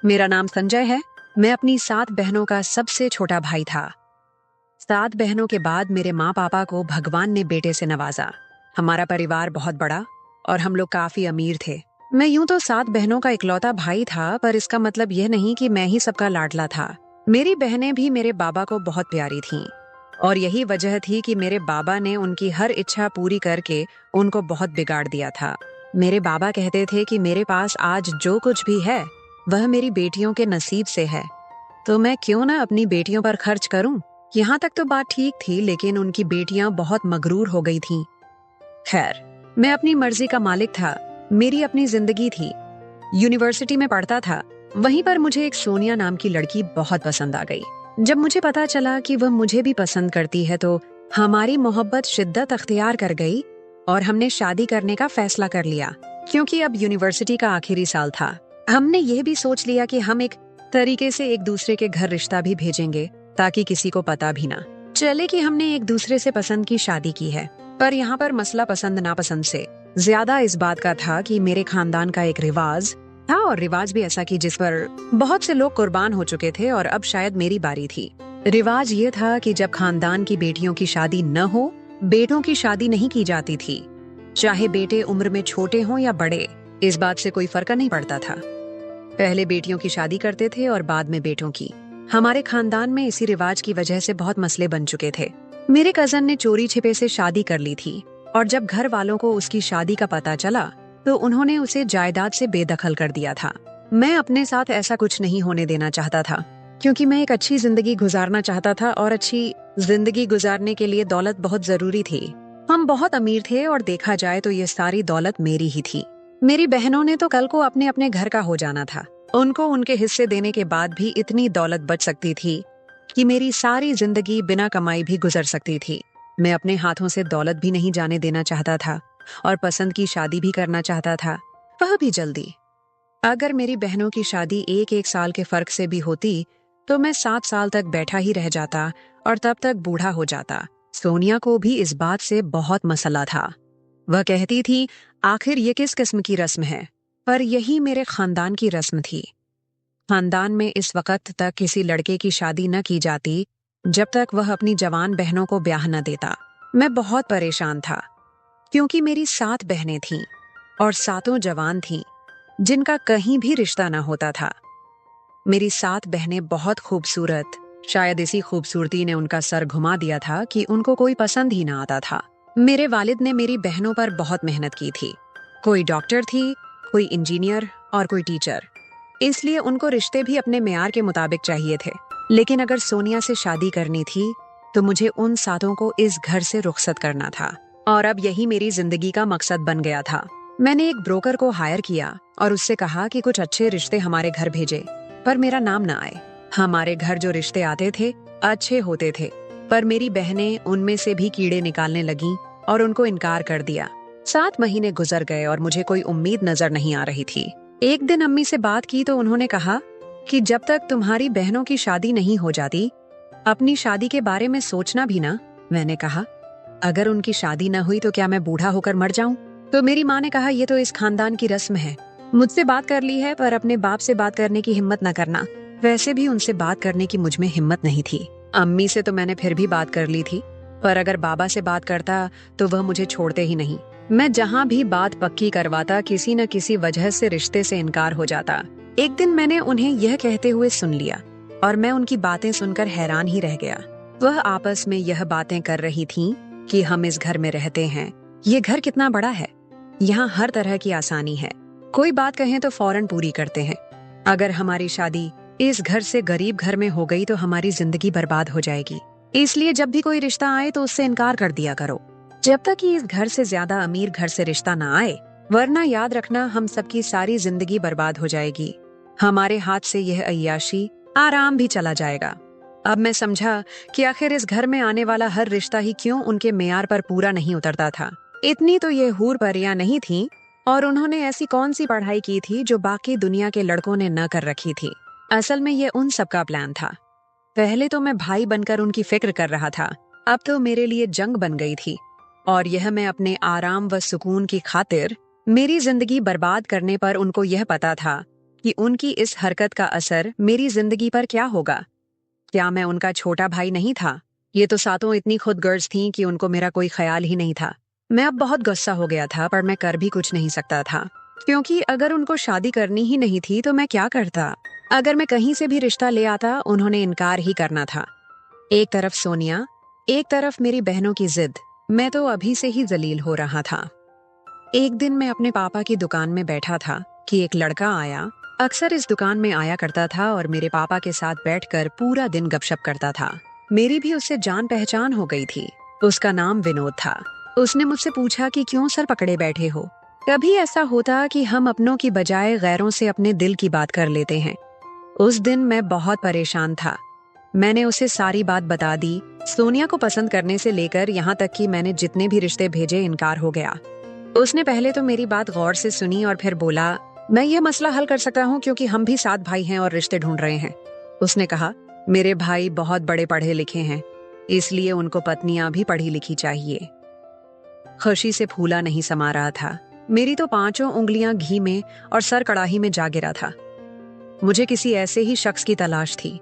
मेरा नाम संजय है। मैं अपनी 7 बहनों का सबसे छोटा भाई था। 7 बहनों के बाद मेरे माँ पापा को भगवान ने बेटे से नवाजा। हमारा परिवार बहुत बड़ा और हम लोग काफी अमीर थे। मैं यूं तो 7 बहनों का इकलौता भाई था, पर इसका मतलब यह नहीं कि मैं ही सबका लाडला था। मेरी बहनें भी मेरे बाबा को बहुत प्यारी थीं और यही वजह थी कि मेरे बाबा ने उनकी हर इच्छा पूरी करके उनको बहुत बिगाड़ दिया था। मेरे बाबा कहते थे कि मेरे पास आज जो कुछ भी है वह मेरी बेटियों के नसीब से है, तो मैं क्यों ना अपनी बेटियों पर खर्च करूं। यहाँ तक तो बात ठीक थी, लेकिन उनकी बेटियां बहुत मगरूर हो गई थीं। खैर, मैं अपनी मर्जी का मालिक था। मेरी अपनी जिंदगी थी। यूनिवर्सिटी में पढ़ता था। वहीं पर मुझे एक सोनिया नाम की लड़की बहुत पसंद आ गई। जब मुझे पता चला कि वह मुझे भी पसंद करती है तो हमारी मोहब्बत शिद्दत अख्तियार कर गई और हमने शादी करने का फैसला कर लिया। क्योंकि अब यूनिवर्सिटी का आखिरी साल था, हमने यह भी सोच लिया कि हम एक तरीके से एक दूसरे के घर रिश्ता भी भेजेंगे ताकि किसी को पता भी ना चले कि हमने एक दूसरे से पसंद की शादी की है। पर यहाँ पर मसला पसंद नापसंद से ज्यादा इस बात का था कि मेरे खानदान का एक रिवाज था, और रिवाज भी ऐसा कि जिस पर बहुत से लोग कुर्बान हो चुके थे और अब शायद मेरी बारी थी। रिवाज ये था कि जब खानदान की बेटियों की शादी न हो, बेटों की शादी नहीं की जाती थी। चाहे बेटे उम्र में छोटे हों या बड़े, इस बात से कोई फर्क नहीं पड़ता था। पहले बेटियों की शादी करते थे और बाद में बेटों की। हमारे खानदान में इसी रिवाज की वजह से बहुत मसले बन चुके थे। मेरे कजन ने चोरी छिपे से शादी कर ली थी और जब घर वालों को उसकी शादी का पता चला तो उन्होंने उसे जायदाद से बेदखल कर दिया था। मैं अपने साथ ऐसा कुछ नहीं होने देना चाहता था, क्योंकि मैं एक अच्छी जिंदगी गुजारना चाहता था और अच्छी जिंदगी गुजारने के लिए दौलत बहुत जरूरी थी। हम बहुत अमीर थे और देखा जाए तो ये सारी दौलत मेरी ही थी। मेरी बहनों ने तो कल को अपने अपने घर का हो जाना था। उनको उनके हिस्से देने के बाद भी इतनी दौलत बच सकती थी कि मेरी सारी जिंदगी बिना कमाई भी गुजर सकती थी। मैं अपने हाथों से दौलत भी नहीं जाने देना चाहता था और पसंद की शादी भी करना चाहता था, वह भी जल्दी। अगर मेरी बहनों की शादी एक एक साल के फर्क से भी होती तो मैं 7 साल तक बैठा ही रह जाता और तब तक बूढ़ा हो जाता। सोनिया को भी इस बात से बहुत मसला था। वह कहती थी, आखिर ये किस किस्म की रस्म है? पर यही मेरे खानदान की रस्म थी। खानदान में इस वक्त तक किसी लड़के की शादी न की जाती जब तक वह अपनी जवान बहनों को ब्याह न देता। मैं बहुत परेशान था, क्योंकि मेरी 7 बहनें थीं और सातों जवान थीं जिनका कहीं भी रिश्ता न होता था। मेरी 7 बहनें बहुत खूबसूरत, शायद इसी खूबसूरती ने उनका सर घुमा दिया था कि उनको कोई पसंद ही ना आता था। मेरे वालिद ने मेरी बहनों पर बहुत मेहनत की थी। कोई डॉक्टर थी, कोई इंजीनियर और कोई टीचर, इसलिए उनको रिश्ते भी अपने मेयार के मुताबिक चाहिए थे। लेकिन अगर सोनिया से शादी करनी थी तो मुझे उन सातों को इस घर से रुखसत करना था, और अब यही मेरी जिंदगी का मकसद बन गया था। मैंने एक ब्रोकर को हायर किया और उससे कहा कि कुछ अच्छे रिश्ते हमारे घर भेजे, पर मेरा नाम ना आए। हमारे घर जो रिश्ते आते थे अच्छे होते थे, पर मेरी बहनें उनमें से भी कीड़े निकालने लगीं और उनको इनकार कर दिया। 7 महीने गुजर गए और मुझे कोई उम्मीद नजर नहीं आ रही थी। एक दिन अम्मी से बात की तो उन्होंने कहा कि जब तक तुम्हारी बहनों की शादी नहीं हो जाती, अपनी शादी के बारे में सोचना भी ना। मैंने कहा, अगर उनकी शादी न हुई तो क्या मैं बूढ़ा होकर मर जाऊं? तो मेरी माँ ने कहा, ये तो इस खानदान की रस्म है। मुझसे बात कर ली है, पर अपने बाप से बात करने की हिम्मत न करना। वैसे भी उनसे बात करने की मुझ में हिम्मत नहीं थी। अम्मी से तो मैंने फिर भी बात कर ली थी, पर अगर बाबा से बात करता तो वह मुझे छोड़ते ही नहीं। मैं जहाँ भी बात पक्की करवाता, किसी न किसी वजह से रिश्ते से इनकार हो जाता। एक दिन मैंने उन्हें यह कहते हुए सुन लिया और मैं उनकी बातें सुनकर हैरान ही रह गया। वह आपस में यह बातें कर रही थीं कि हम इस घर में रहते हैं, ये घर कितना बड़ा है, यहाँ हर तरह की आसानी है, कोई बात कहें तो फौरन पूरी करते हैं। अगर हमारी शादी इस घर से गरीब घर में हो गई तो हमारी जिंदगी बर्बाद हो जाएगी, इसलिए जब भी कोई रिश्ता आए तो उससे इनकार कर दिया करो, जब तक कि इस घर से ज्यादा अमीर घर से रिश्ता ना आए, वरना याद रखना हम सबकी सारी जिंदगी बर्बाद हो जाएगी। हमारे हाथ से यह अय्याशी आराम भी चला जाएगा। अब मैं समझा कि आखिर इस घर में आने वाला हर रिश्ता ही क्यों उनके मेयार पर पूरा नहीं उतरता था। इतनी तो ये हूर परियां नहीं थीं, और उन्होंने ऐसी कौन सी पढ़ाई की थी जो बाकी दुनिया के लड़कों ने न कर रखी थी। असल में ये उन सबका प्लान था। पहले तो मैं भाई बनकर उनकी फिक्र कर रहा था, अब तो मेरे लिए जंग बन गई थी, और यह मैं अपने आराम व सुकून की खातिर मेरी जिंदगी बर्बाद करने पर उनको यह पता था कि उनकी इस हरकत का असर मेरी जिंदगी पर क्या होगा। क्या मैं उनका छोटा भाई नहीं था? ये तो सातों इतनी खुदगर्ज थीं कि उनको मेरा कोई ख्याल ही नहीं था। मैं अब बहुत गुस्सा हो गया था, पर मैं कर भी कुछ नहीं सकता था, क्योंकि अगर उनको शादी करनी ही नहीं थी तो मैं क्या करता। अगर मैं कहीं से भी रिश्ता ले आता, उन्होंने इनकार ही करना था। एक तरफ सोनिया, एक तरफ मेरी बहनों की जिद। मैं तो अभी से ही जलील हो रहा था। एक दिन मैं अपने पापा की दुकान में बैठा था कि एक लड़का आया। अक्सर इस दुकान में आया करता था और मेरे पापा के साथ बैठकर पूरा दिन गपशप करता था। मेरी भी उससे जान पहचान हो गई थी। उसका नाम विनोद था। उसने मुझसे पूछा कि क्यों सर पकड़े बैठे हो। कभी ऐसा होता कि हम अपनों की बजाय गैरों से अपने दिल की बात कर लेते हैं। उस दिन मैं बहुत परेशान था। मैंने उसे सारी बात बता दी। सोनिया को पसंद करने से लेकर यहाँ तक कि मैंने जितने भी रिश्ते भेजे, इनकार हो गया। उसने पहले तो मेरी बात गौर से सुनी और फिर बोला, मैं ये मसला हल कर सकता हूँ क्योंकि हम भी 7 भाई हैं और रिश्ते ढूंढ रहे हैं। उसने कहा, मेरे भाई बहुत बड़े पढ़े लिखे हैं, इसलिए उनको पत्नियां भी पढ़ी लिखी चाहिए। खुशी से फूला नहीं समा रहा था। मेरी तो 5 उंगलियां घी में और सर कड़ाही में जा गिरा था। मुझे किसी ऐसे ही शख्स की तलाश थी।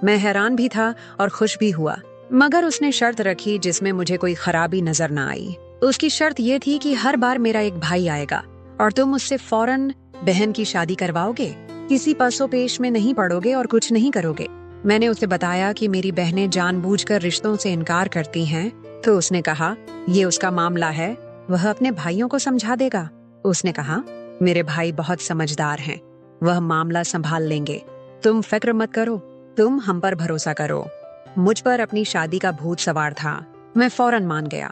मैं हैरान भी था और खुश भी हुआ। मगर उसने शर्त रखी जिसमें मुझे कोई खराबी नजर न आई। उसकी शर्त यह थी कि हर बार मेरा एक भाई आएगा और तुम उससे फौरन बहन की शादी करवाओगे, किसी पसोपेश में नहीं पड़ोगे और कुछ नहीं करोगे। मैंने उसे बताया कि मेरी बहनें जानबूझकर रिश्तों से इनकार करती हैं, तो उसने कहा, ये उसका मामला है, वह अपने भाइयों को समझा देगा। उसने कहा, मेरे भाई बहुत समझदार हैं, वह मामला संभाल लेंगे, तुम फिक्र मत करो, तुम हम पर भरोसा करो। मुझ पर अपनी शादी का भूत सवार था। मैं फौरन मान गया।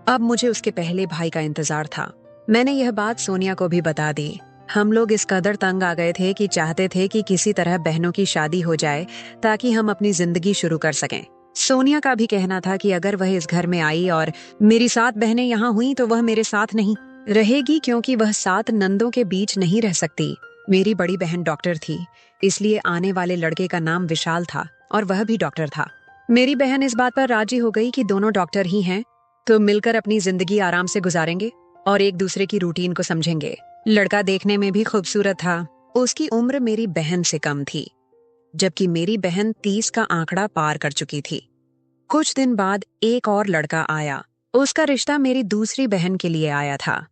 अब मुझे उसके पहले भाई का इंतजार था। मैंने यह बात सोनिया को भी बता दी। हम लोग इस कदर तंग आ गए थे कि चाहते थे कि किसी तरह बहनों की शादी हो जाए ताकि हम अपनी जिंदगी शुरू कर सकें। सोनिया का भी कहना था कि अगर वह इस घर में आई और मेरी 7 बहनें यहाँ हुई तो वह मेरे साथ नहीं रहेगी, क्योंकि वह 7 नंदों के बीच नहीं रह सकती। मेरी बड़ी बहन डॉक्टर थी, इसलिए आने वाले लड़के का नाम विशाल था और वह भी डॉक्टर था। मेरी बहन इस बात पर राजी हो गई कि दोनों डॉक्टर ही हैं, तो मिलकर अपनी जिंदगी आराम से गुजारेंगे और एक दूसरे की रूटीन को समझेंगे। लड़का देखने में भी खूबसूरत था। उसकी उम्र मेरी बहन से कम थी, जबकि मेरी बहन 30 का आंकड़ा पार कर चुकी थी। कुछ दिन बाद एक और लड़का आया। उसका रिश्ता मेरी दूसरी बहन के लिए आया था।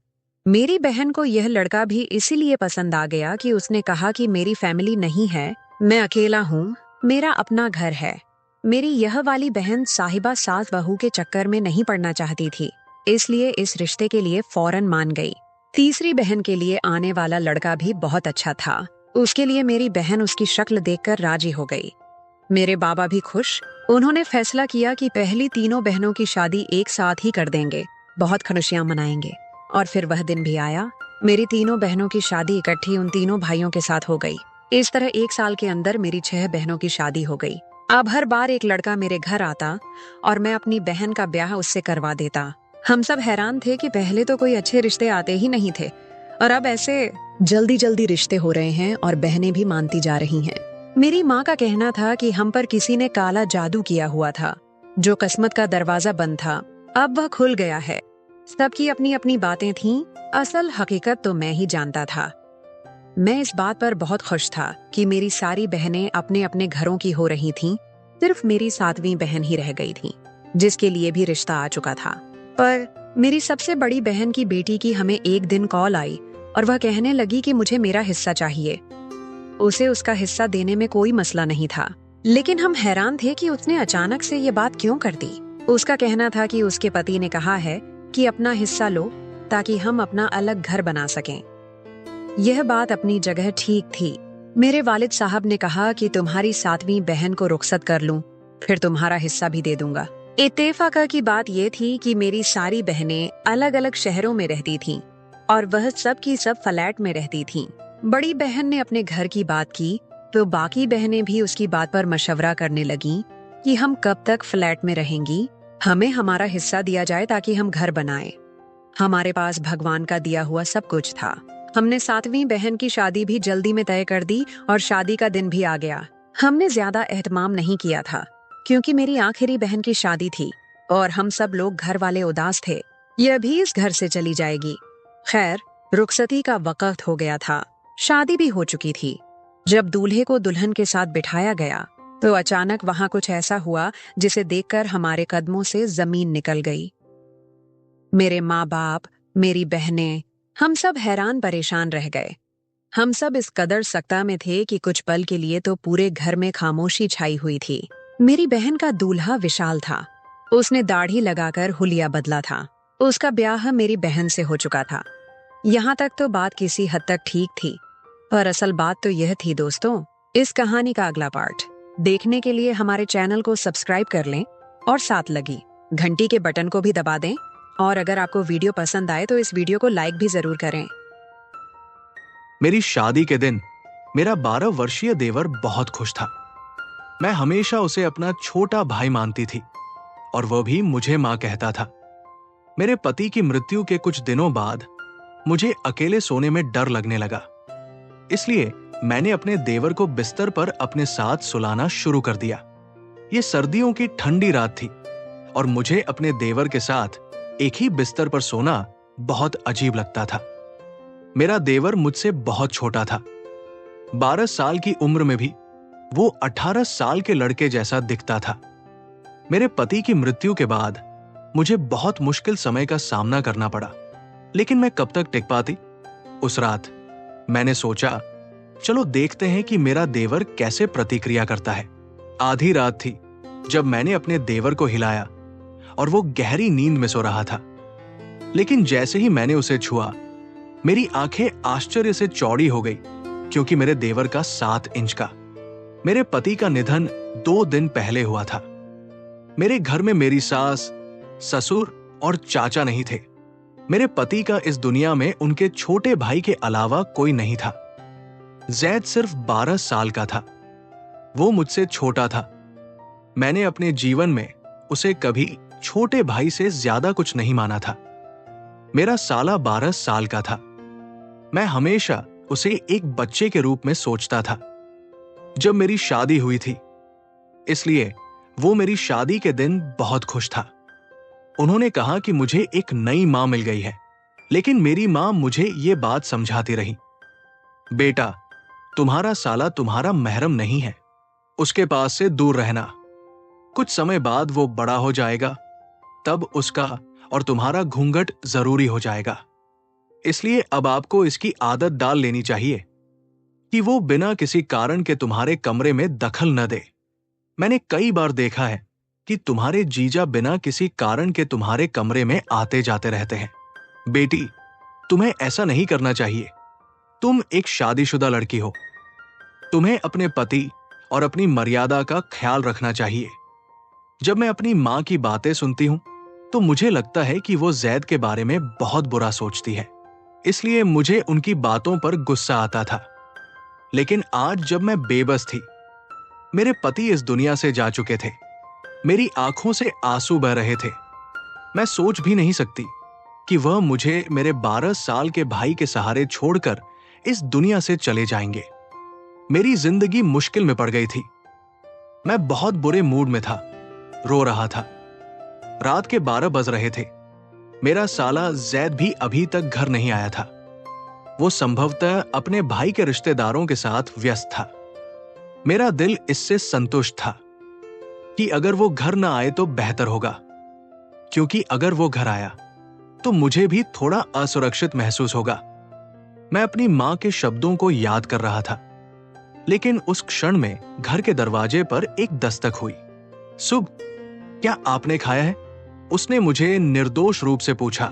मेरी बहन को यह लड़का भी इसीलिए पसंद आ गया कि उसने कहा कि मेरी फैमिली नहीं है, मैं अकेला हूँ, मेरा अपना घर है। मेरी यह वाली बहन साहिबा सास बहू के चक्कर में नहीं पड़ना चाहती थी, इसलिए इस रिश्ते के लिए फौरन मान गई। तीसरी बहन के लिए आने वाला लड़का भी बहुत अच्छा था। उसके लिए मेरी बहन उसकी शक्ल देखकर राजी हो गई। मेरे बाबा भी खुश। उन्होंने फैसला किया कि पहली तीनों बहनों की शादी एक साथ ही कर देंगे, बहुत खुशियां मनाएंगे। और फिर वह दिन भी आया। मेरी तीनों बहनों की शादी इकट्ठी उन तीनों भाइयों के साथ हो गई। इस तरह 1 साल के अंदर मेरी 6 बहनों की शादी हो गई। अब हर बार एक लड़का मेरे घर आता और मैं अपनी बहन का ब्याह उससे करवा देता। हम सब हैरान थे कि पहले तो कोई अच्छे रिश्ते आते ही नहीं थे और अब ऐसे जल्दी जल्दी रिश्ते हो रहे हैं और बहनें भी मानती जा रही हैं। मेरी माँ का कहना था कि हम पर किसी ने काला जादू किया हुआ था। जो किस्मत का दरवाजा बंद था, अब वह खुल गया है। सबकी अपनी अपनी बातें थीं, असल हकीकत तो मैं ही जानता था। मैं इस बात पर बहुत खुश था कि मेरी सारी बहनें अपने अपने घरों की हो रही थीं। सिर्फ मेरी 7वीं बहन ही रह गई थी, जिसके लिए भी रिश्ता आ चुका था। पर मेरी सबसे बड़ी बहन की बेटी की हमें एक दिन कॉल आई और वह कहने लगी कि मुझे मेरा हिस्सा चाहिए। उसे उसका हिस्सा देने में कोई मसला नहीं था, लेकिन हम हैरान थे कि उसने अचानक से ये बात क्यों कर दी। उसका कहना था कि उसके पति ने कहा है कि अपना हिस्सा लो ताकि हम अपना अलग घर बना सकें। यह बात अपनी जगह ठीक थी। मेरे वालिद साहब ने कहा कि तुम्हारी 7वीं बहन को रुखसत कर लूं, फिर तुम्हारा हिस्सा भी दे दूंगा। इत्तेफाक की बात यह थी कि मेरी सारी बहनें अलग अलग शहरों में रहती थीं और वह सब की सब फ्लैट में रहती थीं। बड़ी बहन ने अपने घर की बात की तो बाकी बहनें भी उसकी बात पर मशवरा करने लगीं कि हम कब तक फ्लैट में रहेंगी, हमें हमारा हिस्सा दिया जाए ताकि हम घर बनाएं। हमारे पास भगवान का दिया हुआ सब कुछ था। हमने 7वीं बहन की शादी भी जल्दी में तय कर दी और शादी का दिन भी आ गया। हमने ज्यादा एहतमाम नहीं किया था क्योंकि मेरी आखिरी बहन की शादी थी और हम सब लोग घर वाले उदास थे। यह भी इस घर से चली जाएगी। खैर, रुखसती का वक्त हो गया था। 7वीं बहन की शादी का दिन आ गया। हमने ज्यादा एहतमाम नहीं किया था क्योंकि मेरी आखिरी बहन की शादी थी और हम सब लोग घर वाले उदास थे। यह भी इस घर से चली जाएगी। खैर, रुखसती का वक्त हो गया था। 7वीं बहन की शादी का दिन आ गया। हमने ज्यादा एहतमाम नहीं किया था क्योंकि मेरी आखिरी बहन की शादी थी और हम सब लोग घर वाले उदास थे। शादी भी हो चुकी थी। जब दूल्हे को दुल्हन के साथ बिठाया गया तो अचानक वहां कुछ ऐसा हुआ जिसे देखकर हमारे कदमों से जमीन निकल गई। मेरे माँ बाप, मेरी बहनें, हम सब हैरान परेशान रह गए। हम सब इस कदर सख्ता में थे कि कुछ पल के लिए तो पूरे घर में खामोशी छाई हुई थी। मेरी बहन का दूल्हा विशाल था। उसने दाढ़ी लगाकर हुलिया बदला था। उसका ब्याह मेरी बहन से हो चुका था। यहाँ तक तो बात किसी हद तक ठीक थी, पर असल बात तो यह थी दोस्तों। इस कहानी का अगला पार्ट देखने के लिए हमारे चैनल को सब्सक्राइब कर लें और साथ लगी घंटी के बटन को भी दबा दें। और अगर आपको वीडियो पसंद आए तो इस वीडियो को लाइक भी जरूर करें। मेरी शादी के दिन मेरा 12 वर्षीय देवर बहुत खुश था। मैं हमेशा उसे अपना छोटा भाई मानती थी और वह भी मुझे मां कहता था। मेरे पति की मृत्यु के कुछ दिनों बाद मुझे अकेले सोने में डर लगने लगा। इसलिए मैंने अपने देवर को बिस्तर पर अपने साथ सुलाना शुरू कर दिया। यह सर्दियों की ठंडी रात थी और मुझे अपने देवर के साथ एक ही बिस्तर पर सोना बहुत अजीब लगता था। मेरा देवर मुझसे बहुत छोटा था। 12 साल की उम्र में भी वो 18 साल के लड़के जैसा दिखता था। मेरे पति की मृत्यु के बाद मुझे बहुत मुश्किल समय का सामना करना पड़ा, लेकिन मैं कब तक टिक पाती। उस रात मैंने सोचा, चलो देखते हैं कि मेरा देवर कैसे प्रतिक्रिया करता है। आधी रात थी जब मैंने अपने देवर को हिलाया और वो गहरी नींद में सो रहा था। लेकिन जैसे ही मैंने उसे छुआ, मेरी आंखें आश्चर्य से चौड़ी हो गई, क्योंकि मेरे देवर का 7 इंच का। मेरे पति का निधन 2 दिन पहले हुआ था। मेरे घर में मेरी सास, ससुर और चाचा नहीं थे। मेरे पति का इस दुनिया में उनके छोटे भाई के अलावा कोई नहीं था। जैद सिर्फ 12 साल का था। वो मुझसे छोटा था। मैंने अपने जीवन में उसे कभी छोटे भाई से ज्यादा कुछ नहीं माना था। मेरा साला 12 साल का था। मैं हमेशा उसे एक बच्चे के रूप में सोचता था। जब मेरी शादी हुई थी, इसलिए वो मेरी शादी के दिन बहुत खुश था। उन्होंने कहा कि मुझे एक नई मां मिल गई है, लेकिन मेरी मां मुझे ये बात समझाती रही, बेटा, तुम्हारा साला तुम्हारा महरम नहीं है, उसके पास से दूर रहना। कुछ समय बाद वो बड़ा हो जाएगा, तब उसका और तुम्हारा घूंघट जरूरी हो जाएगा। इसलिए अब आपको इसकी आदत डाल लेनी चाहिए कि वो बिना किसी कारण के तुम्हारे कमरे में दखल न दे। मैंने कई बार देखा है कि तुम्हारे जीजा बिना किसी कारण के तुम्हारे कमरे में आते जाते रहते हैं। बेटी, तुम्हें ऐसा नहीं करना चाहिए। तुम एक शादीशुदा लड़की हो। तुम्हें अपने पति और अपनी मर्यादा का ख्याल रखना चाहिए। जब मैं अपनी मां की बातें सुनती हूं तो मुझे लगता है कि वो जैद के बारे में बहुत बुरा सोचती है, इसलिए मुझे उनकी बातों पर गुस्सा आता था। लेकिन आज जब मैं बेबस थी, मेरे पति इस दुनिया से जा चुके थे, मेरी आंखों से आंसू बह रहे थे। मैं सोच भी नहीं सकती कि वह मुझे मेरे 12 साल के भाई के सहारे छोड़कर इस दुनिया से चले जाएंगे। मेरी जिंदगी मुश्किल में पड़ गई थी। मैं बहुत बुरे मूड में था, रो रहा था। रात के 12 बज रहे थे। मेरा साला जैद भी अभी तक घर नहीं आया था। वो संभवतः अपने भाई के रिश्तेदारों के साथ व्यस्त था। मेरा दिल इससे संतुष्ट था कि अगर वो घर ना आए तो बेहतर होगा, क्योंकि अगर वो घर आया तो मुझे भी थोड़ा असुरक्षित महसूस होगा। मैं अपनी मां के शब्दों को याद कर रहा था, लेकिन उस क्षण में घर के दरवाजे पर एक दस्तक हुई। सुब, क्या आपने खाया है? उसने मुझे निर्दोष रूप से पूछा।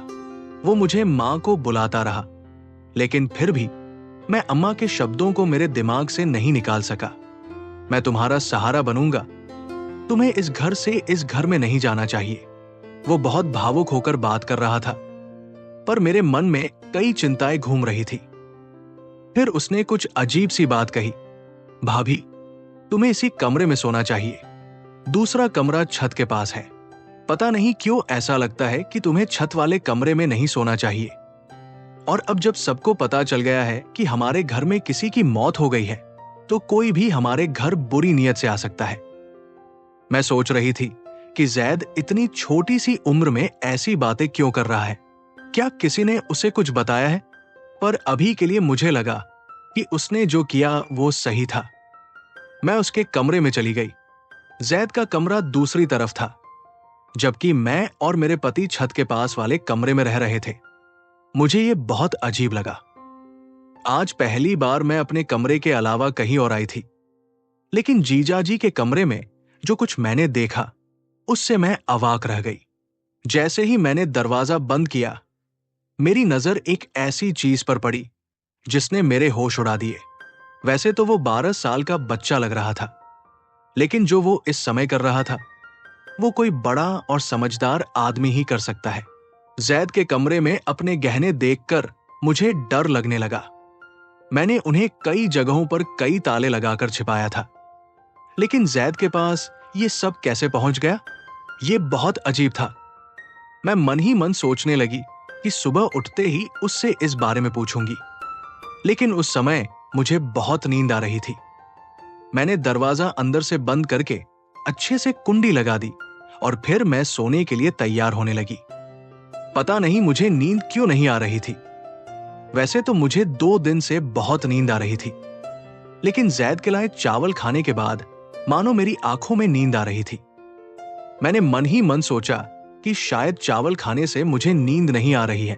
वो मुझे मां को बुलाता रहा, लेकिन फिर भी मैं अम्मा के शब्दों को मेरे दिमाग से नहीं निकाल सका। मैं तुम्हारा सहारा बनूंगा। तुम्हें इस घर से इस घर में नहीं जाना चाहिए। वो बहुत भावुक होकर बात कर रहा था, पर मेरे मन में कई चिंताएं घूम रही थी। फिर उसने कुछ अजीब सी बात कही, भाभी, तुम्हें इसी कमरे में सोना चाहिए। दूसरा कमरा छत के पास है। पता नहीं क्यों ऐसा लगता है कि तुम्हें छत वाले कमरे में नहीं सोना चाहिए। और अब जब सबको पता चल गया है कि हमारे घर में किसी की मौत हो गई है, तो कोई भी हमारे घर बुरी नीयत से आ सकता है। मैं सोच रही थी कि जैद इतनी छोटी सी उम्र में ऐसी बातें क्यों कर रहा है। क्या किसी ने उसे कुछ बताया है? पर अभी के लिए मुझे लगा कि उसने जो किया वो सही था। मैं उसके कमरे में चली गई। जैद का कमरा दूसरी तरफ था, जबकि मैं और मेरे पति छत के पास वाले कमरे में रह रहे थे। मुझे ये बहुत अजीब लगा। आज पहली बार मैं अपने कमरे के अलावा कहीं और आई थी, लेकिन जीजाजी के कमरे में जो कुछ मैंने देखा उससे मैं अवाक रह गई। जैसे ही मैंने दरवाजा बंद किया, मेरी नजर एक ऐसी चीज पर पड़ी जिसने मेरे होश उड़ा दिए। वैसे तो वो 12 साल का बच्चा लग रहा था, लेकिन जो वो इस समय कर रहा था वो कोई बड़ा और समझदार आदमी ही कर सकता है। जैद के कमरे में अपने गहने देखकर मुझे डर लगने लगा। मैंने उन्हें कई जगहों पर कई ताले लगाकर छिपाया था, लेकिन जैद के पास ये सब कैसे पहुंच गया? ये बहुत अजीब था। मैं मन ही मन सोचने लगी कि सुबह उठते ही उससे इस बारे में पूछूंगी, लेकिन उस समय मुझे बहुत नींद आ रही थी। मैंने दरवाजा अंदर से बंद करके अच्छे से कुंडी लगा दी और फिर मैं सोने के लिए तैयार होने लगी। पता नहीं मुझे नींद क्यों नहीं आ रही थी। वैसे तो मुझे 2 दिन से बहुत नींद आ रही थी, लेकिन जैद के लाए चावल खाने के बाद मानो मेरी आंखों में नींद आ रही थी। मैंने मन ही मन सोचा कि शायद चावल खाने से मुझे नींद नहीं आ रही है,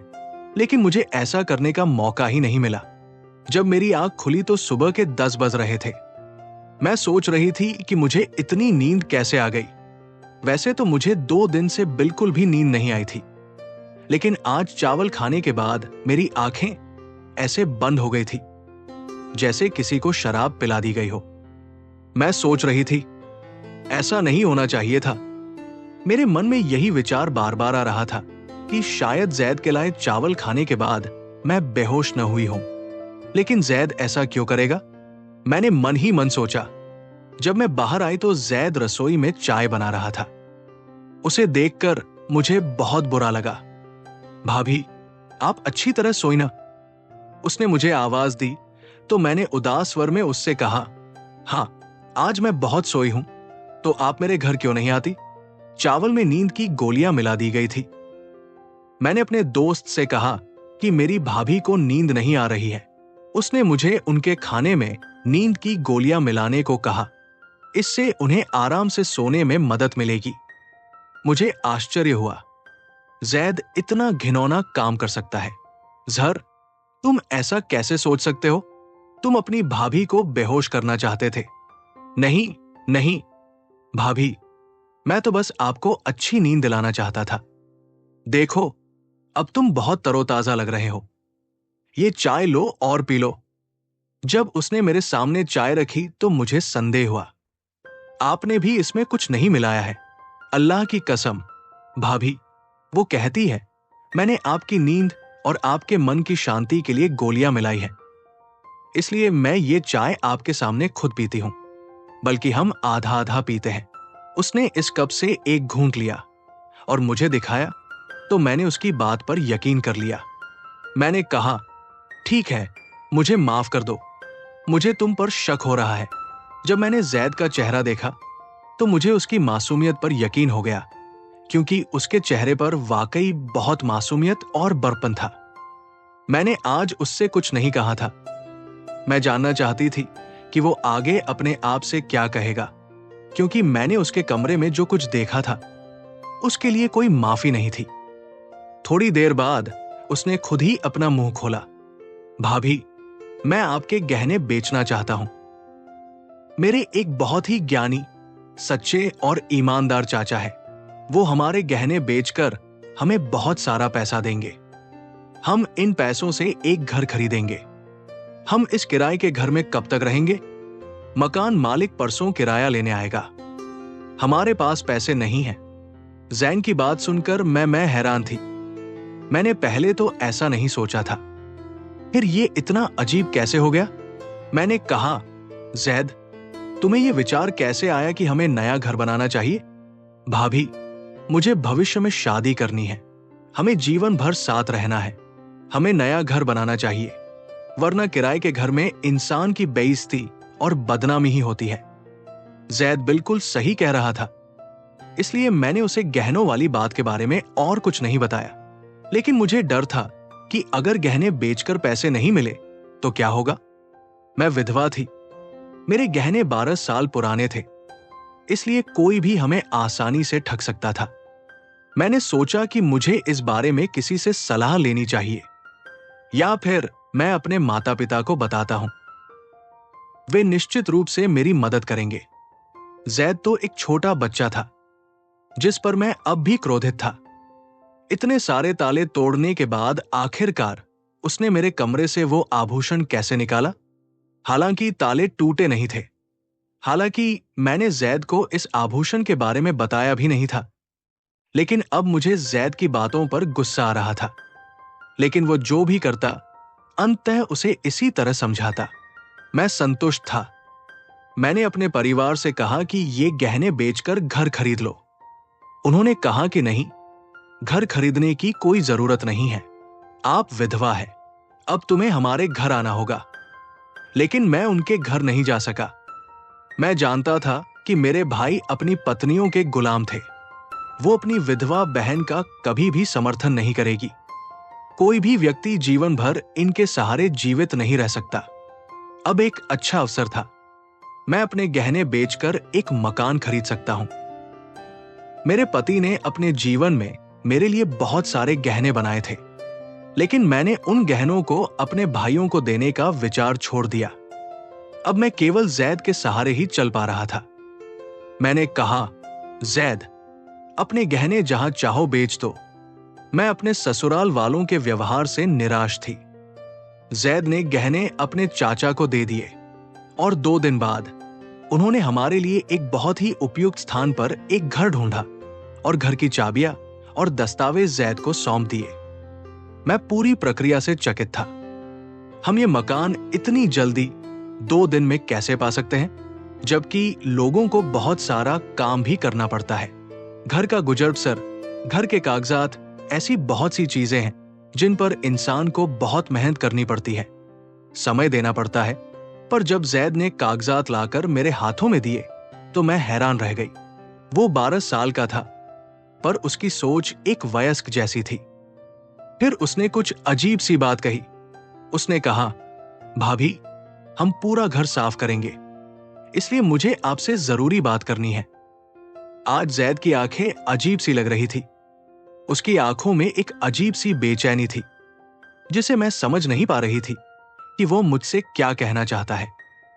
लेकिन मुझे ऐसा करने का मौका ही नहीं मिला। जब मेरी आंख खुली तो सुबह के 10 बज रहे थे। मैं सोच रही थी कि मुझे इतनी नींद कैसे आ गई। वैसे तो मुझे 2 दिन से बिल्कुल भी नींद नहीं आई थी, लेकिन आज चावल खाने के बाद मेरी आंखें ऐसे बंद हो गई थी जैसे किसी को शराब पिला दी गई हो। मैं सोच रही थी, ऐसा नहीं होना चाहिए था। मेरे मन में यही विचार बार बार आ रहा था कि शायद जैद के लाए चावल खाने के बाद मैं बेहोश न हुई हूं, लेकिन जैद ऐसा क्यों करेगा? मैंने मन ही मन सोचा। जब मैं बाहर आई तो जैद रसोई में चाय बना रहा था। उसे देखकर मुझे बहुत बुरा लगा। भाभी, आप अच्छी तरह सोई ना? उसने मुझे आवाज दी तो मैंने उदास स्वर में उससे कहा, हाँ, आज मैं बहुत सोई हूं, तो आप मेरे घर क्यों नहीं आती? चावल में नींद की गोलियां मिला दी गई थी। मैंने अपने दोस्त से कहा कि मेरी भाभी को नींद नहीं आ रही है। उसने मुझे उनके खाने में नींद की गोलियां मिलाने को कहा। इससे उन्हें आराम से सोने में मदद मिलेगी। मुझे आश्चर्य हुआ, जैद इतना घिनौना काम कर सकता है। जहर, तुम ऐसा कैसे सोच सकते हो? तुम अपनी भाभी को बेहोश करना चाहते थे। नहीं नहीं भाभी, मैं तो बस आपको अच्छी नींद दिलाना चाहता था। देखो, अब तुम बहुत तरोताजा लग रहे हो। ये चाय लो और पी लो। जब उसने मेरे सामने चाय रखी तो मुझे संदेह हुआ। आपने भी इसमें कुछ नहीं मिलाया है? अल्लाह की कसम भाभी, वो कहती है मैंने आपकी नींद और आपके मन की शांति के लिए गोलियां मिलाई है, इसलिए मैं ये चाय आपके सामने खुद पीती हूं, बल्कि हम आधा आधा पीते हैं। उसने इस कप से एक घूंट लिया और मुझे दिखाया तो मैंने उसकी बात पर यकीन कर लिया। मैंने कहा, ठीक है, मुझे माफ कर दो, मुझे तुम पर शक हो रहा है। जब मैंने जैद का चेहरा देखा तो मुझे उसकी मासूमियत पर यकीन हो गया, क्योंकि उसके चेहरे पर वाकई बहुत मासूमियत और बड़पन था। मैंने आज उससे कुछ नहीं कहा था। मैं जानना चाहती थी कि वो आगे अपने आप से क्या कहेगा, क्योंकि मैंने उसके कमरे में जो कुछ देखा था उसके लिए कोई माफी नहीं थी। थोड़ी देर बाद उसने खुद ही अपना मुंह खोला। भाभी, मैं आपके गहने बेचना चाहता हूं। मेरे एक बहुत ही ज्ञानी, सच्चे और ईमानदार चाचा है। वो हमारे गहने बेचकर हमें बहुत सारा पैसा देंगे। हम इन पैसों से एक घर खरीदेंगे। हम इस किराए के घर में कब तक रहेंगे? मकान मालिक परसों किराया लेने आएगा। हमारे पास पैसे नहीं हैं। जैन की बात सुनकर मैं हैरान थी। मैंने पहले तो ऐसा नहीं सोचा था, फिर ये इतना अजीब कैसे हो गया? मैंने कहा, जैद, तुम्हें यह विचार कैसे आया कि हमें नया घर बनाना चाहिए? भाभी, मुझे भविष्य में शादी करनी है। हमें जीवन भर साथ रहना है। हमें नया घर बनाना चाहिए, वरना किराए के घर में इंसान की बेइज्जती और बदनामी ही होती है। जैद बिल्कुल सही कह रहा था, इसलिए मैंने उसे गहनों वाली बात के बारे में और कुछ नहीं बताया। लेकिन मुझे डर था कि अगर गहने बेचकर पैसे नहीं मिले तो क्या होगा। मैं विधवा थी, मेरे गहने 12 साल पुराने थे, इसलिए कोई भी हमें आसानी से ठग सकता था। मैंने सोचा कि मुझे इस बारे में किसी से सलाह लेनी चाहिए, या फिर मैं अपने माता पिता को बताता हूं। वे निश्चित रूप से मेरी मदद करेंगे। जैद तो एक छोटा बच्चा था जिस पर मैं अब भी क्रोधित था। इतने सारे ताले तोड़ने के बाद आखिरकार उसने मेरे कमरे से वो आभूषण कैसे निकाला? हालांकि ताले टूटे नहीं थे। हालांकि मैंने जैद को इस आभूषण के बारे में बताया भी नहीं था, लेकिन अब मुझे जैद की बातों पर गुस्सा आ रहा था। लेकिन वो जो भी करता, अंततः उसे इसी तरह समझाता। मैं संतुष्ट था। मैंने अपने परिवार से कहा कि ये गहने बेचकर घर खरीद लो। उन्होंने कहा कि नहीं, घर खरीदने की कोई जरूरत नहीं है, आप विधवा है, अब तुम्हें हमारे घर आना होगा। लेकिन मैं उनके घर नहीं जा सका। मैं जानता था कि मेरे भाई अपनी पत्नियों के गुलाम थे। वो अपनी विधवा बहन का कभी भी समर्थन नहीं करेगी। कोई भी व्यक्ति जीवन भर इनके सहारे जीवित नहीं रह सकता। अब एक अच्छा अवसर था। मैं अपने गहने बेचकर एक मकान खरीद सकता हूं। मेरे पति ने अपने जीवन में मेरे लिए बहुत सारे गहने बनाए थे, लेकिन मैंने उन गहनों को अपने भाइयों को देने का विचार छोड़ दिया। अब मैं केवल जैद के सहारे ही चल पा रहा था। मैंने कहा, जैद, अपने गहने जहां चाहो बेच दो। मैं अपने ससुराल वालों के व्यवहार से निराश थी। जैद ने गहने अपने चाचा को दे दिए और 2 दिन बाद उन्होंने हमारे लिए एक बहुत ही उपयुक्त स्थान पर एक घर ढूंढा और घर की चाबियां और दस्तावेज जैद को सौंप दिए। मैं पूरी प्रक्रिया से चकित था। हम ये मकान इतनी जल्दी 2 दिन में कैसे पा सकते हैं, जबकि लोगों को बहुत सारा काम भी करना पड़ता है। घर का गुजर बसर, घर के कागजात, ऐसी बहुत सी चीजें हैं जिन पर इंसान को बहुत मेहनत करनी पड़ती है, समय देना पड़ता है। पर जब जैद ने कागजात लाकर मेरे हाथों में दिए तो मैं हैरान रह गई। वो 12 साल का था, पर उसकी सोच एक वयस्क जैसी थी। फिर उसने कुछ अजीब सी बात कही। उसने कहा, भाभी, हम पूरा घर साफ करेंगे, इसलिए मुझे आपसे जरूरी बात करनी है। आज जैद की आंखें अजीब सी लग रही थी। उसकी आंखों में एक अजीब सी बेचैनी थी, जिसे मैं समझ नहीं पा रही थी कि वो मुझसे क्या कहना चाहता है।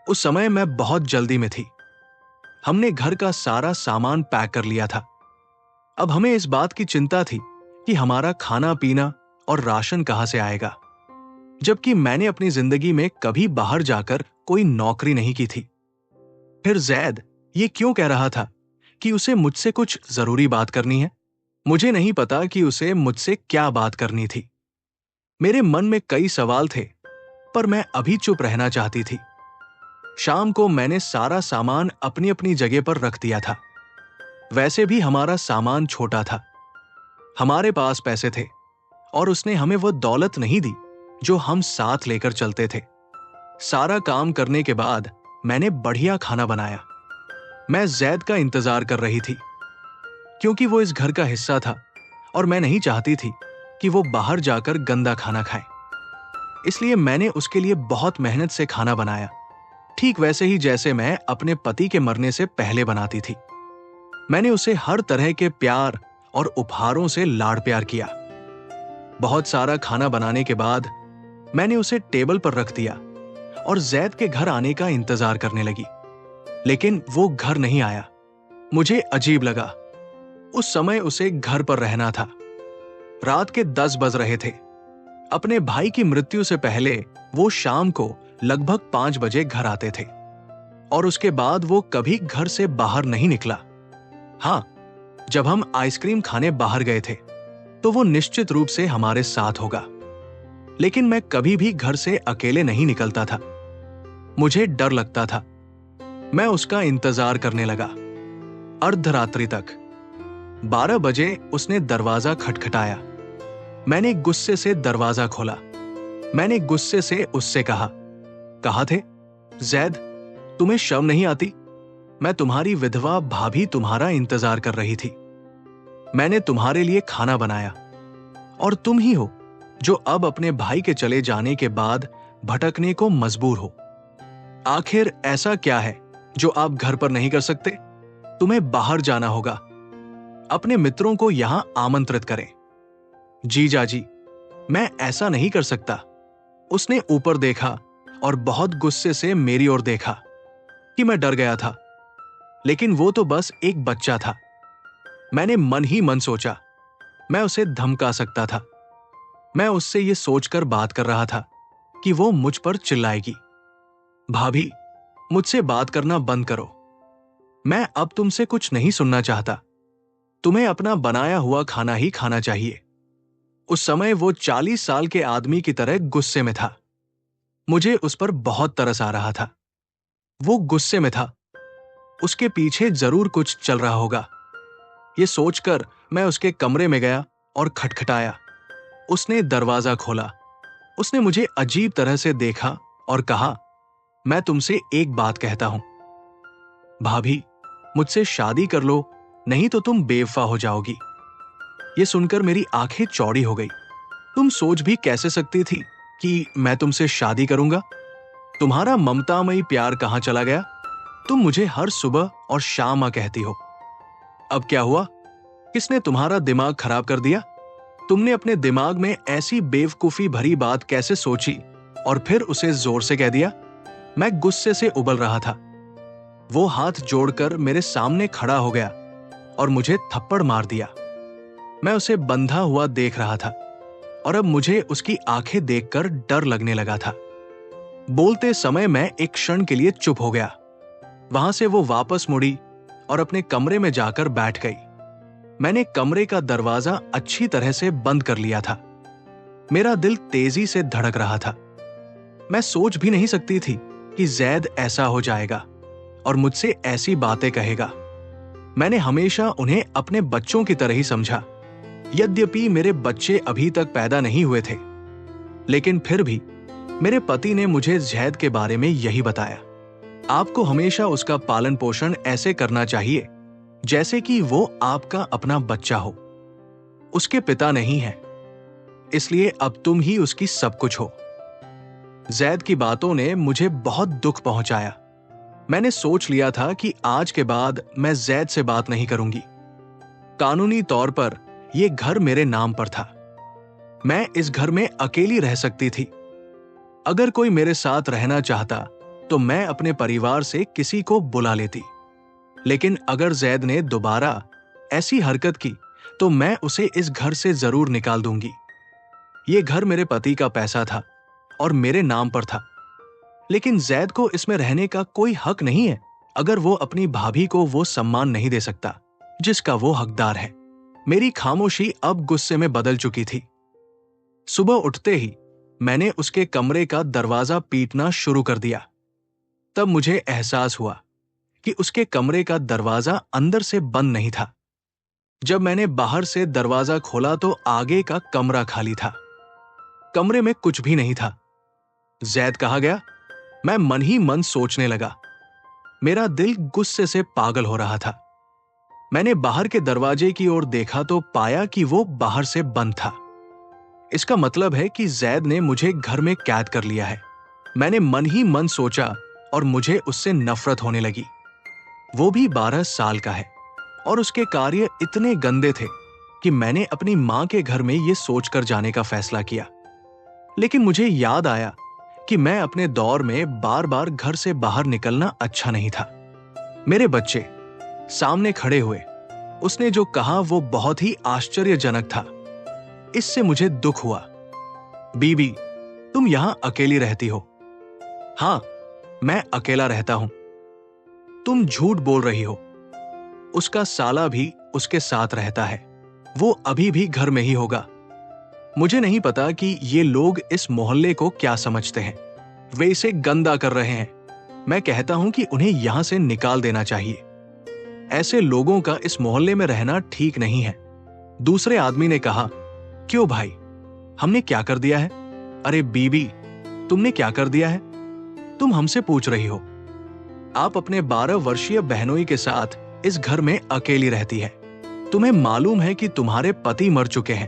उस समय मैं बहुत जल्दी में थी। हमने घर का सारा सामान पैक कर लिया था। अब हमें इस बात की चिंता थी कि हमारा खाना पीना और राशन कहां से आएगा, जबकि मैंने अपनी जिंदगी में कभी बाहर जाकर कोई नौकरी नहीं की थी। फिर जैद ये क्यों कह रहा था कि उसे मुझसे कुछ जरूरी बात करनी है? मुझे नहीं पता कि उसे मुझसे क्या बात करनी थी। मेरे मन में कई सवाल थे, पर मैं अभी चुप रहना चाहती थी। शाम को मैंने सारा सामान अपनी अपनी जगह पर रख दिया था। वैसे भी हमारा सामान छोटा था, हमारे पास पैसे थे और उसने हमें वो दौलत नहीं दी जो हम साथ लेकर चलते थे। सारा काम करने के बाद मैंने बढ़िया खाना बनाया। मैं जैद का इंतजार कर रही थी, क्योंकि वो इस घर का हिस्सा था और मैं नहीं चाहती थी कि वो बाहर जाकर गंदा खाना खाए। इसलिए मैंने उसके लिए बहुत मेहनत से खाना बनाया, ठीक वैसे ही जैसे मैं अपने पति के मरने से पहले बनाती थी। मैंने उसे हर तरह के प्यार और उपहारों से लाड़ प्यार किया। बहुत सारा खाना बनाने के बाद मैंने उसे टेबल पर रख दिया और जैद के घर आने का इंतजार करने लगी, लेकिन वो घर नहीं आया। मुझे अजीब लगा। उस समय उसे घर पर रहना था। रात के 10 बज रहे थे। अपने भाई की मृत्यु से पहले वो शाम को लगभग 5 बजे घर आते थे और उसके बाद वो कभी घर से बाहर नहीं निकला। हाँ, जब हम आइसक्रीम खाने बाहर गए थे तो वो निश्चित रूप से हमारे साथ होगा, लेकिन मैं कभी भी घर से अकेले नहीं निकलता था। मुझे डर लगता था। मैं उसका इंतजार करने लगा अर्धरात्रि तक। 12 बजे उसने दरवाजा खटखटाया। मैंने गुस्से से दरवाजा खोला। मैंने गुस्से से उससे कहा थे, जैद, तुम्हें शर्म नहीं आती? मैं तुम्हारी विधवा भाभी तुम्हारा इंतजार कर रही थी। मैंने तुम्हारे लिए खाना बनाया और तुम ही हो जो अब अपने भाई के चले जाने के बाद भटकने को मजबूर हो। आखिर ऐसा क्या है जो आप घर पर नहीं कर सकते? तुम्हें बाहर जाना होगा। अपने मित्रों को यहां आमंत्रित करें। जीजा जी, मैं ऐसा नहीं कर सकता। उसने ऊपर देखा और बहुत गुस्से से मेरी ओर देखा कि मैं डर गया था, लेकिन वो तो बस एक बच्चा था। मैंने मन ही मन सोचा, मैं उसे धमका सकता था। मैं उससे ये सोचकर बात कर रहा था कि वो मुझ पर चिल्लाएगी। भाभी, मुझसे बात करना बंद करो। मैं अब तुमसे कुछ नहीं सुनना चाहता। तुम्हें अपना बनाया हुआ खाना ही खाना चाहिए। उस समय वो 40 साल के आदमी की तरह गुस्से में था। मुझे उस पर बहुत तरस आ रहा था। वो गुस्से में था, उसके पीछे जरूर कुछ चल रहा होगा। ये सोचकर मैं उसके कमरे में गया और खटखटाया। उसने दरवाजा खोला। उसने मुझे अजीब तरह से देखा और कहा, मैं तुमसे एक बात कहता हूं भाभी, मुझसे शादी कर लो, नहीं तो तुम बेवफा हो जाओगी। ये सुनकर मेरी आंखें चौड़ी हो गई। तुम सोच भी कैसे सकती थी कि मैं तुमसे शादी करूंगा? तुम्हारा ममतामयी प्यार कहां चला गया? तुम मुझे हर सुबह और शाम आ कहती हो। अब क्या हुआ? किसने तुम्हारा दिमाग खराब कर दिया? तुमने अपने दिमाग में ऐसी बेवकूफी भरी बात कैसे सोची और फिर उसे जोर से कह दिया? मैं गुस्से से उबल रहा था। वो हाथ जोड़कर मेरे सामने खड़ा हो गया और मुझे थप्पड़ मार दिया। मैं उसे बंधा हुआ देख रहा था और अब मुझे उसकी आंखें देखकर डर लगने लगा था। बोलते समय मैं एक क्षण के लिए चुप हो गया। वहां से वो वापस मुड़ी और अपने कमरे में जाकर बैठ गई। मैंने कमरे का दरवाजा अच्छी तरह से बंद कर लिया था। मेरा दिल तेजी से धड़क रहा था। मैं सोच भी नहीं सकती थी कि जैद ऐसा हो जाएगा और मुझसे ऐसी बातें कहेगा। मैंने हमेशा उन्हें अपने बच्चों की तरह ही समझा। यद्यपि मेरे बच्चे अभी तक पैदा नहीं हुए थे, लेकिन फिर भी मेरे पति ने मुझे जैद के बारे में यही बताया। आपको हमेशा उसका पालन पोषण ऐसे करना चाहिए जैसे कि वो आपका अपना बच्चा हो। उसके पिता नहीं है, इसलिए अब तुम ही उसकी सब कुछ हो। जैद की बातों ने मुझे बहुत दुख पहुंचाया। मैंने सोच लिया था कि आज के बाद मैं जैद से बात नहीं करूंगी। कानूनी तौर पर यह घर मेरे नाम पर था। मैं इस घर में अकेली रह सकती थी। अगर कोई मेरे साथ रहना चाहता तो मैं अपने परिवार से किसी को बुला लेती, लेकिन अगर जैद ने दोबारा ऐसी हरकत की तो मैं उसे इस घर से जरूर निकाल दूंगी। यह घर मेरे पति का पैसा था और मेरे नाम पर था, लेकिन जैद को इसमें रहने का कोई हक नहीं है अगर वो अपनी भाभी को वो सम्मान नहीं दे सकता जिसका वो हकदार है। मेरी खामोशी अब गुस्से में बदल चुकी थी। सुबह उठते ही मैंने उसके कमरे का दरवाजा पीटना शुरू कर दिया। तब मुझे एहसास हुआ कि उसके कमरे का दरवाजा अंदर से बंद नहीं था। जब मैंने बाहर से दरवाजा खोला तो आगे का कमरा खाली था। कमरे में कुछ भी नहीं था। जैद कहाँ गया? मैं मन ही मन सोचने लगा। मेरा दिल गुस्से से पागल हो रहा था। मैंने बाहर के दरवाजे की ओर देखा तो पाया कि वो बाहर से बंद था। इसका मतलब है कि जैद ने मुझे घर में कैद कर लिया है। मैंने मन ही मन सोचा और मुझे उससे नफरत होने लगी। वो भी 12 साल का है और उसके कार्य इतने गंदे थे कि मैंने अपनी मां के घर में ये सोचकर जाने का फैसला किया। लेकिन मुझे याद आया कि मैं अपने दौर में बार बार घर से बाहर निकलना अच्छा नहीं था। मेरे बच्चे सामने खड़े हुए। उसने जो कहा वो बहुत ही आश्चर्यजनक था। इससे मुझे दुख हुआ। बीबी, तुम यहां अकेली रहती हो? हां, मैं अकेला रहता हूं। तुम झूठ बोल रही हो। उसका साला भी उसके साथ रहता है। वो अभी भी घर में ही होगा। मुझे नहीं पता कि ये लोग इस मोहल्ले को क्या समझते हैं। वे इसे गंदा कर रहे हैं। मैं कहता हूं कि उन्हें यहां से निकाल देना चाहिए। ऐसे लोगों का इस मोहल्ले में रहना ठीक नहीं है। दूसरे आदमी ने कहा, क्यों भाई, हमने क्या कर दिया है? अरे बीबी, तुमने क्या कर दिया है? तुम हमसे पूछ रही हो। आप अपने 12 वर्षीय बहनोई के साथ इस घर में अकेली रहती है। तुम्हें मालूम है कि तुम्हारे पति मर चुके हैं।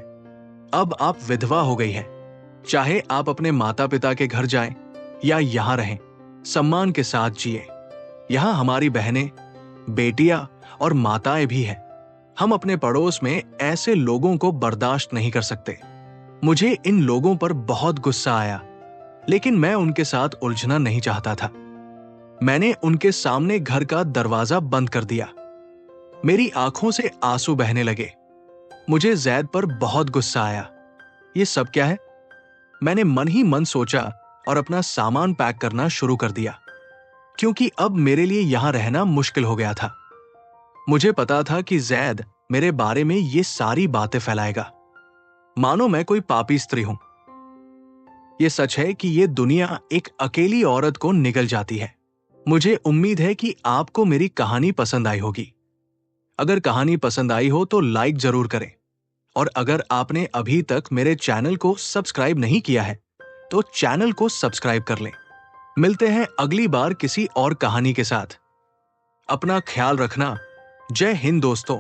अब आप विधवा हो गई है। चाहे आप अपने माता पिता के घर जाएं या यहां रहें, सम्मान के साथ जिए। यहाँ हमारी बहनें, बेटियां और माताएं भी हैं। हम अपने पड़ोस में ऐसे लोगों को बर्दाश्त नहीं कर सकते। मुझे इन लोगों पर बहुत गुस्सा आया, लेकिन मैं उनके साथ उलझना नहीं चाहता था। मैंने उनके सामने घर का दरवाजा बंद कर दिया। मेरी आंखों से आंसू बहने लगे। मुझे जैद पर बहुत गुस्सा आया। ये सब क्या है? मैंने मन ही मन सोचा और अपना सामान पैक करना शुरू कर दिया, क्योंकि अब मेरे लिए यहां रहना मुश्किल हो गया था। मुझे पता था कि जैद मेरे बारे में ये सारी बातें फैलाएगा, मानो मैं कोई पापी स्त्री हूं। ये सच है कि ये दुनिया एक अकेली औरत को निगल जाती है। मुझे उम्मीद है कि आपको मेरी कहानी पसंद आई होगी। अगर कहानी पसंद आई हो तो लाइक जरूर करें, और अगर आपने अभी तक मेरे चैनल को सब्सक्राइब नहीं किया है तो चैनल को सब्सक्राइब कर लें। मिलते हैं अगली बार किसी और कहानी के साथ। अपना ख्याल रखना। जय हिंद दोस्तों।